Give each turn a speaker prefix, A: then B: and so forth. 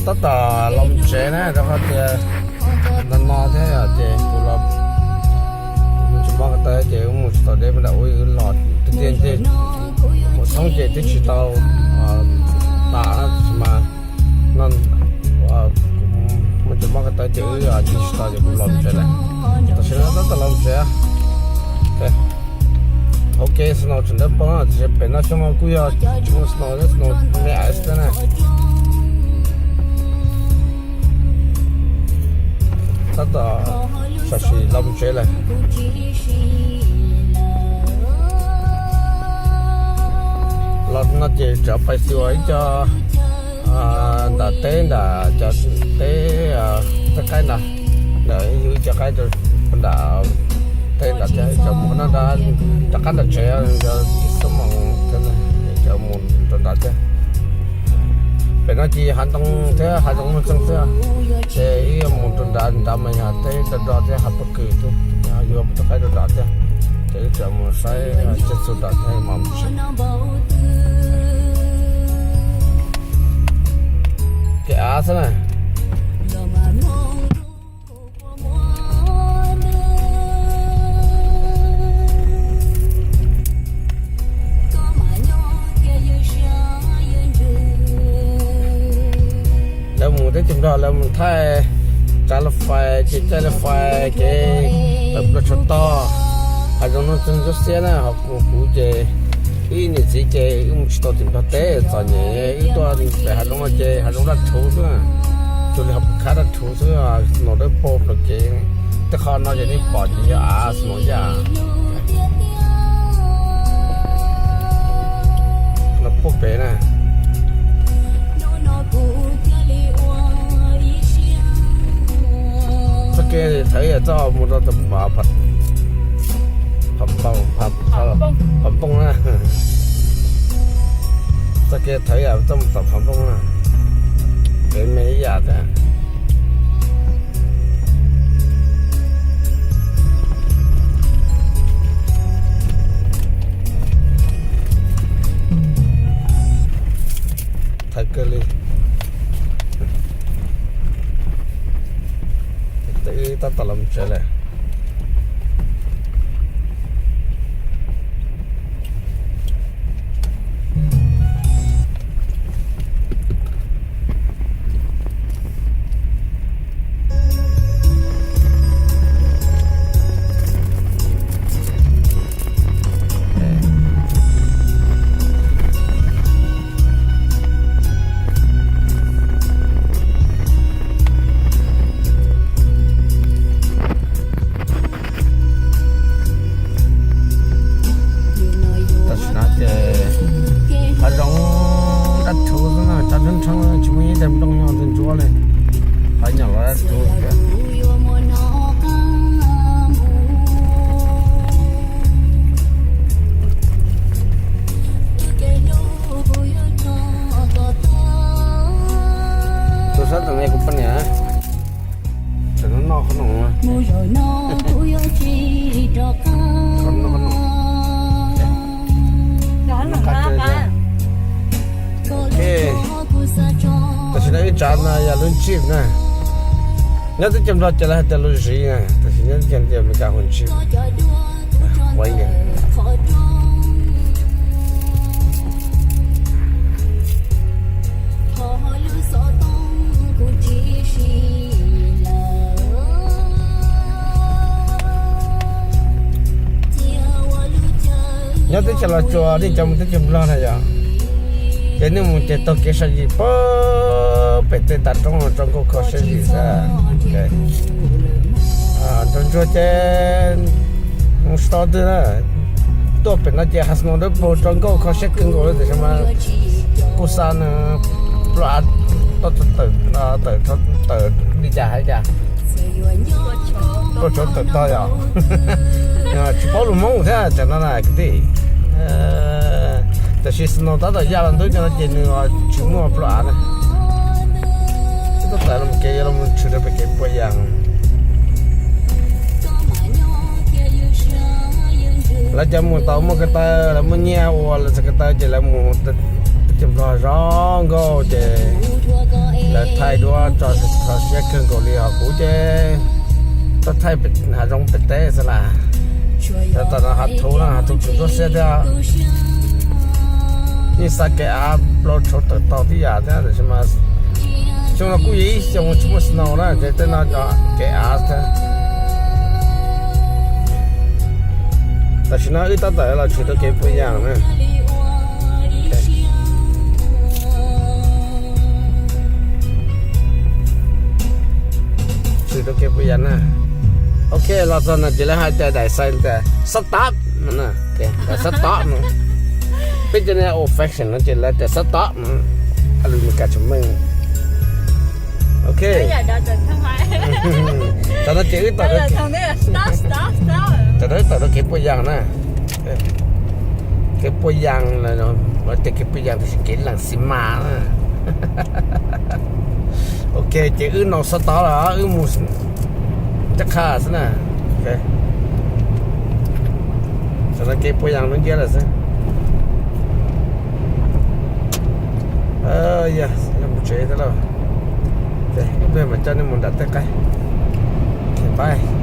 A: tất cả lòng trẻ này đó thì lần nào thế à chị cũng là chúng ta cái tay chị cũng một số đấy mình đã uống lọt tự nhiên chị một tháng chị thì chỉ tao đã mà nên mình chúng ta cái tay chị chỉ tao cũng lòng trẻ này ta sẽ rất là lòng trẻ ok snow chúng ta bao giờ bên nó xong rồi cũng chúng snow mẹ ấy thế này tất cả sẽ làm chuyện này lót nó chỉ cho phải sửa cho đã té đã cho té cái nào để giữ cho cái rồi đã té đã cho một nó đã cho cái là trẻ cho sống bằng thế này cho một cho đã chứ bên nó chỉ hành động thế hành động nó chẳng thế thì một tuần đã mình hạt thế tuần đó thế hạt bất cứ thôi giờ một cái đó thế thì cho một sai chất số đó thế mà cái á thế này cái chúng ta là mình thay trả là phải cái tập nó cho to hay là nó chân rất xe này học cụ chế ý này chỉ chế chỉ to tìm ta té cho nhẹ ý to thì phải hay nó chế hay nó đặt thú nữa cho nên học khá đặt thú nữa nó đỡ bóp được cái khó nóจะนี่bỏ gìสมองยาแล้วพวกเป๋น่ะcái thấy cho một tấm bảo phật phẩm bông á cái thấy ở trong tập phẩm bông á cái mấy giờ thế thấy cái ly ta làm chuyện này chip nè, nhớ tới chăm lo cho là tên lo gì nè, tôi nhớ chăm chăm mình cả hồn chip, quay nè, nhớ tới chăm lo cho đi chăm tới chăm lo này giờ, cái này một cái tao cái gì phải tên đặt trong cái khó sẽ gì ra, trong chỗ cái một số thứ đó, tôi phải nói cái hạt nó đó bộ trong cái khó sẽ cứng rồi thì mà cố san loạt tự đi trả hay trả, tôi chọn tự to rồi, chỉ bảo luôn mong thế cho nó là cái gì,แต่ชีสโนตัดแต่ยาลันด้วยกันนะเจนว่าชิมว่าปลาเนี่ยก็แต่เราเกย์เรามันชุดไปเก็บไปยังแล้วจะมุดต่อมุดกระต่ายแล้วมันเงี้ยวัวแล้วจะกระต่ายจะแล้วมุด chấm lo rong go chè là thay đua cho sẽ cần cổ li họ cũ chè ta thay bị hà rong bị té sao là ta hạt thú chúng tôi sẽ theo như sa cái áp lo cho tàu thì à thế là mà chúng nó cũng ý chúng chúng snow đó để tên nó cho cái áp thếแต่ฉันน่าอึดอัดแต่เราช่วยตัวเก็บตัวอย่างนะช่วยตัวเก็บตัวอย่างนะโอเคเราตอนนั้นจะเล่นให้แต่ได้ใส่แต่สตาร์ทมันนะโอเคแต่สตาร์ทมันเป็นจะเนี่ยโอเฟคชั่นนั่นจะเล่นแต่สตาร์ทมันอะไรมันกัดชั่วโมงโอเคตอนนั้นจะอึดอัดแต่ได้แต่เราเก็บตัวอย่างนะcái bôi giang là nó cái bôi giang thì cái làng xi ma ok chỉ ư nó sao đó là ư mù chắc khá thế nè ok cho nên cái bôi giang nó kia là sao yeah làm một chế thế nào ok bây giờ mình cho nên mình đặt tay cái bye